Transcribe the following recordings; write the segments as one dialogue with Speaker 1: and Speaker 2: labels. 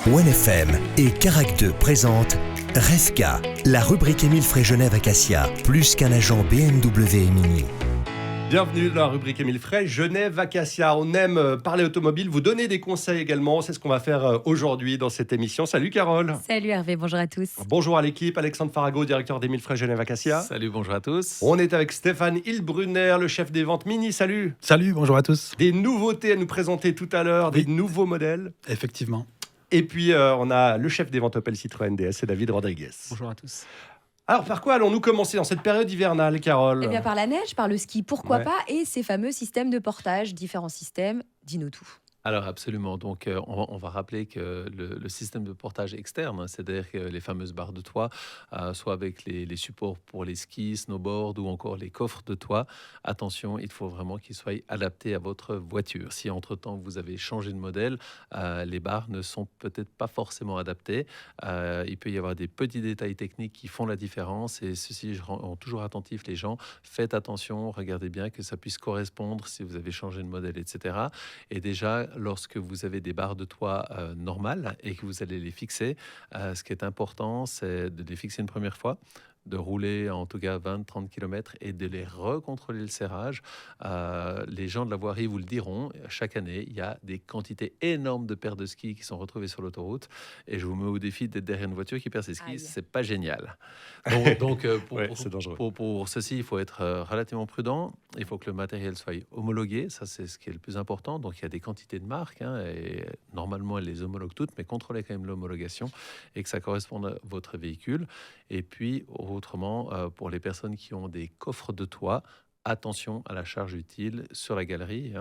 Speaker 1: OneFM et Carac 2 présentent Resca, la rubrique Émile Frey Genève Acacia, plus qu'un agent BMW et Mini.
Speaker 2: Bienvenue dans la rubrique Émile Frey, Genève Acacia. On aime parler automobile, vous donner des conseils également. C'est ce qu'on va faire aujourd'hui dans cette émission. Salut Carole.
Speaker 3: Salut Hervé, bonjour à tous.
Speaker 2: Bonjour à l'équipe, Alexandre Farago, directeur d'Émile Frey Genève Acacia.
Speaker 4: Salut, bonjour à tous.
Speaker 2: On est avec Stéphane Hilbrunner, le chef des ventes Mini. Salut.
Speaker 5: Salut, bonjour à tous.
Speaker 2: Des nouveautés à nous présenter tout à l'heure, des nouveaux modèles.
Speaker 5: Effectivement.
Speaker 2: Et puis on a le chef des ventes Opel Citroën DS, c'est David Rodriguez.
Speaker 6: Bonjour à tous.
Speaker 2: Alors par quoi allons-nous commencer dans cette période hivernale, Carole?
Speaker 3: Eh bien par la neige, par le ski, pourquoi
Speaker 2: Ouais.
Speaker 3: pas, et ces fameux systèmes de portage, différents systèmes, dis-nous tout.
Speaker 4: Alors absolument, donc on va rappeler que le système de portage externe, c'est-à-dire que les fameuses barres de toit, soit avec les supports pour les skis, snowboard ou encore les coffres de toit, attention, il faut vraiment qu'ils soient adaptés à votre voiture. Si entre-temps vous avez changé de modèle, les barres ne sont peut-être pas forcément adaptées. Il peut y avoir des petits détails techniques qui font la différence et ceci rend toujours attentif les gens. Faites attention, regardez bien que ça puisse correspondre si vous avez changé de modèle, etc. Et déjà, lorsque vous avez des barres de toit normales et que vous allez les fixer, ce qui est important, c'est de les fixer une première fois, de rouler en tout cas 20-30 km et de les recontrôler le serrage. Les gens de la voirie vous le diront, chaque année, il y a des quantités énormes de paires de skis qui sont retrouvées sur l'autoroute et je vous mets au défi d'être derrière une voiture qui perd ses skis,
Speaker 3: Aïe.
Speaker 4: c'est pas génial. Donc,
Speaker 2: Ouais, c'est dangereux.
Speaker 4: pour ceci, il faut être relativement prudent, il faut que le matériel soit homologué, ça c'est ce qui est le plus important. Donc il y a des quantités de marques et normalement elles les homologuent toutes, mais contrôlez quand même l'homologation et que ça corresponde à votre véhicule. Et puis autrement, pour les personnes qui ont des coffres de toit, attention à la charge utile sur la galerie.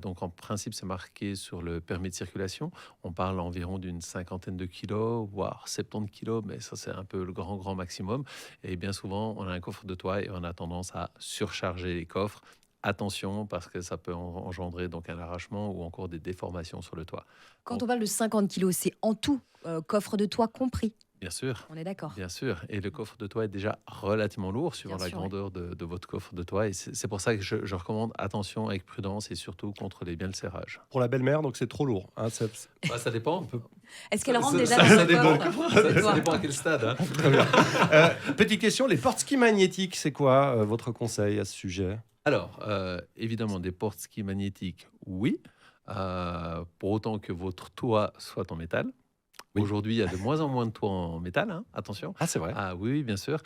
Speaker 4: Donc en principe, c'est marqué sur le permis de circulation. On parle environ d'une 50aine de kilos, voire 70 kilos, mais ça c'est un peu le grand maximum. Et bien souvent, on a un coffre de toit et on a tendance à surcharger les coffres. Attention, parce que ça peut engendrer donc un arrachement ou encore des déformations sur le toit.
Speaker 3: Quand on parle de 50 kilos, c'est en tout, coffre de toit compris,
Speaker 4: Bien sûr.
Speaker 3: on est d'accord.
Speaker 4: Bien sûr, et le coffre de toit est déjà relativement lourd suivant
Speaker 3: Bien
Speaker 4: la
Speaker 3: sûr,
Speaker 4: grandeur de votre coffre de toit. Et c'est pour ça que je recommande attention avec prudence et surtout contrôlez bien le serrage.
Speaker 2: Pour la belle-mère, donc c'est trop lourd. Hein,
Speaker 4: Ça dépend.
Speaker 3: Est-ce qu'elle rentre
Speaker 4: Ça-
Speaker 3: déjà
Speaker 4: ça-
Speaker 3: dans
Speaker 4: ça
Speaker 3: ce
Speaker 4: dépend.
Speaker 3: coffre
Speaker 4: Ça
Speaker 3: de toit
Speaker 4: dépend à quel stade. Hein.
Speaker 2: Très bien. Petite question, les porte-skis magnétiques, c'est quoi votre conseil à ce sujet?
Speaker 4: Alors, évidemment, des porte-skis magnétiques, oui. Pour autant que votre toit soit en métal.
Speaker 2: Oui.
Speaker 4: Aujourd'hui, il y a de moins en moins de toits en métal, hein, attention.
Speaker 2: Ah, c'est vrai.
Speaker 4: Ah oui, bien sûr.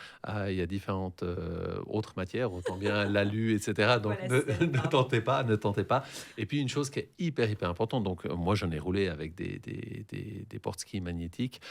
Speaker 4: Il y a différentes autres matières, autant bien l'alu, etc. Donc
Speaker 3: Voilà, c'est
Speaker 4: ne tentez pas, ne tentez pas. Et puis une chose qui est hyper importante, donc moi j'en ai roulé avec des porte-skis magnétiques,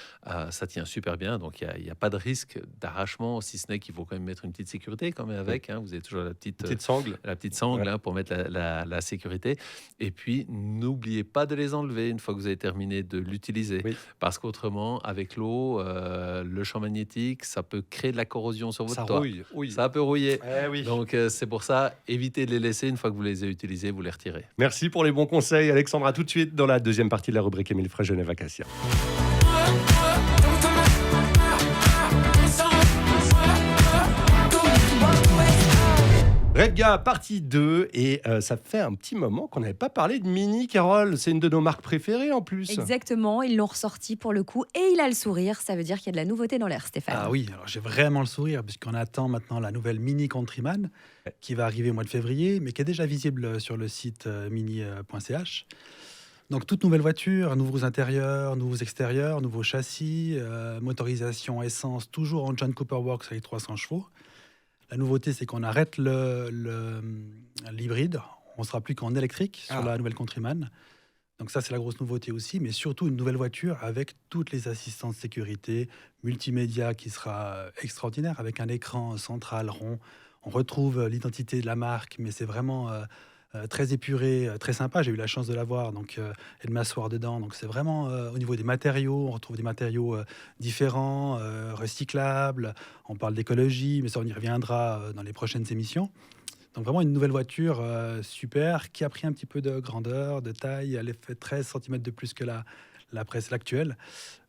Speaker 4: ça tient super bien, donc il y a pas de risque d'arrachement, si ce n'est qu'il faut quand même mettre une petite sécurité quand même avec. Hein, vous avez toujours la petite
Speaker 2: sangle.
Speaker 4: sangle
Speaker 2: Ouais.
Speaker 4: hein, pour mettre la sécurité. Et puis, n'oubliez pas de les enlever une fois que vous avez terminé de l'utiliser.
Speaker 2: Oui.
Speaker 4: Parce qu'autrement, avec l'eau, le champ magnétique, ça peut créer de la corrosion sur votre
Speaker 2: Ça
Speaker 4: toit.
Speaker 2: rouille. Oui.
Speaker 4: Ça peut rouiller.
Speaker 2: Eh oui.
Speaker 4: Donc, c'est pour ça, évitez de les laisser. Une fois que vous les avez utilisés, vous les retirez.
Speaker 2: Merci pour les bons conseils, Alexandre. À tout de suite dans la deuxième partie de la rubrique Émile Frey Genève Acacia. Redga, partie 2, et ça fait un petit moment qu'on n'avait pas parlé de Mini, Carole. C'est une de nos marques préférées en plus.
Speaker 3: Exactement, ils l'ont ressorti pour le coup, et il a le sourire, ça veut dire qu'il y a de la nouveauté dans l'air, Stéphane.
Speaker 5: Ah oui, alors j'ai vraiment le sourire puisqu'on attend maintenant la nouvelle Mini Countryman qui va arriver au mois de février, mais qui est déjà visible sur le site mini.ch. Donc toute nouvelle voiture, nouveaux intérieurs, nouveaux extérieurs, nouveaux châssis, motorisation essence, toujours en John Cooper Works avec 300 chevaux. La nouveauté, c'est qu'on arrête l'hybride. On sera plus qu'en électrique sur la nouvelle Countryman. Donc ça, c'est la grosse nouveauté aussi, mais surtout une nouvelle voiture avec toutes les assistants de sécurité, multimédia qui sera extraordinaire, avec un écran central rond. On retrouve l'identité de la marque, mais c'est vraiment très épuré, très sympa. J'ai eu la chance de l'avoir et de m'asseoir dedans. Donc c'est vraiment au niveau des matériaux, on retrouve des matériaux différents, recyclables. On parle d'écologie, mais ça on y reviendra dans les prochaines émissions. Donc vraiment une nouvelle voiture super qui a pris un petit peu de grandeur, de taille. Elle fait 13 cm de plus que l'actuelle.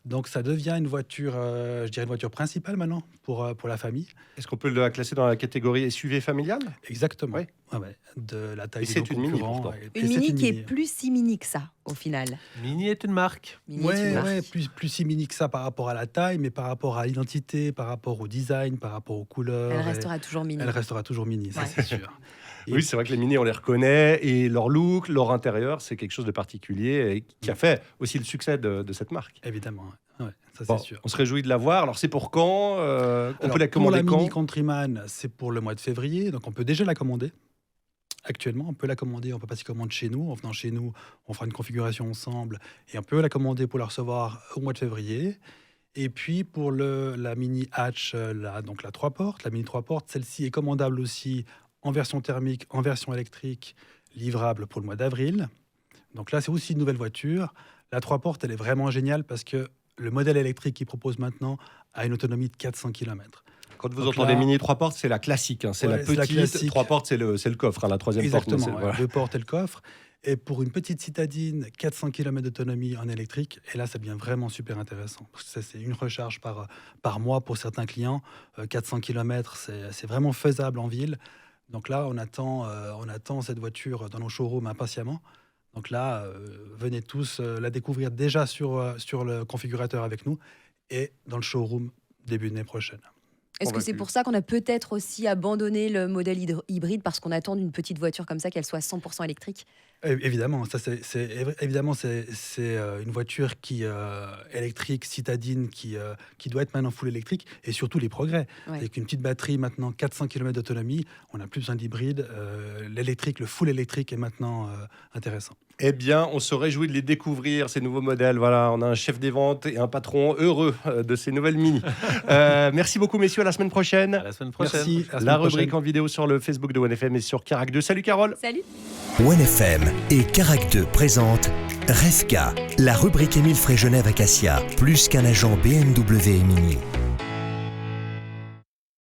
Speaker 5: Donc ça devient une voiture, je dirais une voiture principale maintenant pour la famille.
Speaker 2: Est-ce qu'on peut la classer dans la catégorie SUV familiale?
Speaker 5: Exactement.
Speaker 2: Oui.
Speaker 5: Ouais. De la taille
Speaker 2: Et
Speaker 5: des
Speaker 2: c'est
Speaker 5: grands
Speaker 2: une Mini,
Speaker 5: concurrents.
Speaker 2: pourtant.
Speaker 5: Et
Speaker 3: Une
Speaker 5: c'est
Speaker 3: Mini qui est
Speaker 5: Mini.
Speaker 3: plus si mini que ça, au final.
Speaker 4: Mini est une marque.
Speaker 3: Mini est une marque.
Speaker 5: Plus si mini que ça par rapport à la taille, mais par rapport à l'identité, par rapport au design, par rapport aux couleurs.
Speaker 3: Elle
Speaker 5: et
Speaker 3: restera toujours mini.
Speaker 5: elle restera toujours mini, ça
Speaker 3: Ouais.
Speaker 5: c'est sûr. Et
Speaker 2: Oui, c'est vrai que les Mini, on les reconnaît, et leur look, leur intérieur, c'est quelque chose de particulier et qui a fait aussi le succès de cette marque.
Speaker 5: évidemment, ouais, ça
Speaker 2: Bon,
Speaker 5: c'est sûr.
Speaker 2: on se réjouit de la voir. Alors, c'est pour quand? On
Speaker 5: Alors,
Speaker 2: peut la
Speaker 5: pour
Speaker 2: commander
Speaker 5: la
Speaker 2: quand?
Speaker 5: Mini Countryman, c'est pour le mois de février, donc on peut déjà la commander. Actuellement, on peut la commander, on peut passer commande chez nous. En venant chez nous, on fera une configuration ensemble et on peut la commander pour la recevoir au mois de février. Et puis pour la Mini Hatch, donc la 3 portes, la Mini 3 portes, celle-ci est commandable aussi en version thermique, en version électrique, livrable pour le mois d'avril. Donc là, c'est aussi une nouvelle voiture. La 3 portes, elle est vraiment géniale parce que le modèle électrique qu'il propose maintenant a une autonomie de 400 km.
Speaker 2: Quand vous
Speaker 5: Donc
Speaker 2: entendez
Speaker 5: là-
Speaker 2: Mini 3 portes, c'est la classique. C'est
Speaker 5: Ouais,
Speaker 2: la
Speaker 5: c'est la
Speaker 2: petite.
Speaker 5: classique.
Speaker 2: 3 portes, c'est le coffre, la troisième porte. mais
Speaker 5: Exactement,
Speaker 2: c'est- voilà.
Speaker 5: 2 portes et le coffre. Et pour une petite citadine, 400 km d'autonomie en électrique. Et là, ça devient vraiment super intéressant. Parce que ça, c'est une recharge par mois pour certains clients. 400 km, c'est vraiment faisable en ville. Donc là, on attend cette voiture dans nos showrooms impatiemment. Donc là, venez tous la découvrir déjà sur le configurateur avec nous et dans le showroom début de l'année prochaine.
Speaker 3: Est-ce que c'est
Speaker 2: Convaincu.
Speaker 3: pour ça qu'on a peut-être aussi abandonné le modèle hybride parce qu'on attend d'une petite voiture comme ça qu'elle soit 100% électrique?
Speaker 5: Évidemment, ça évidemment c'est une voiture électrique citadine qui doit être maintenant full électrique et surtout les progrès.
Speaker 3: Ouais.
Speaker 5: Avec une petite batterie maintenant 400 km d'autonomie, on n'a plus besoin d'hybride. L'électrique, le full électrique est maintenant intéressant.
Speaker 2: Eh bien, on se réjouit de les découvrir, ces nouveaux modèles. Voilà, on a un chef des ventes et un patron heureux de ces nouvelles Mini. Merci beaucoup, messieurs. À la semaine prochaine.
Speaker 4: À la semaine prochaine.
Speaker 5: Merci. À la
Speaker 2: La
Speaker 5: semaine
Speaker 2: rubrique
Speaker 5: prochaine.
Speaker 2: en vidéo sur le Facebook de OneFM et sur Carac 2. Salut, Carole.
Speaker 3: Salut!
Speaker 1: OneFM et Carac 2 présentent Resca, la rubrique Émile Fréjeunet avec Acia, plus qu'un agent BMW et Mini.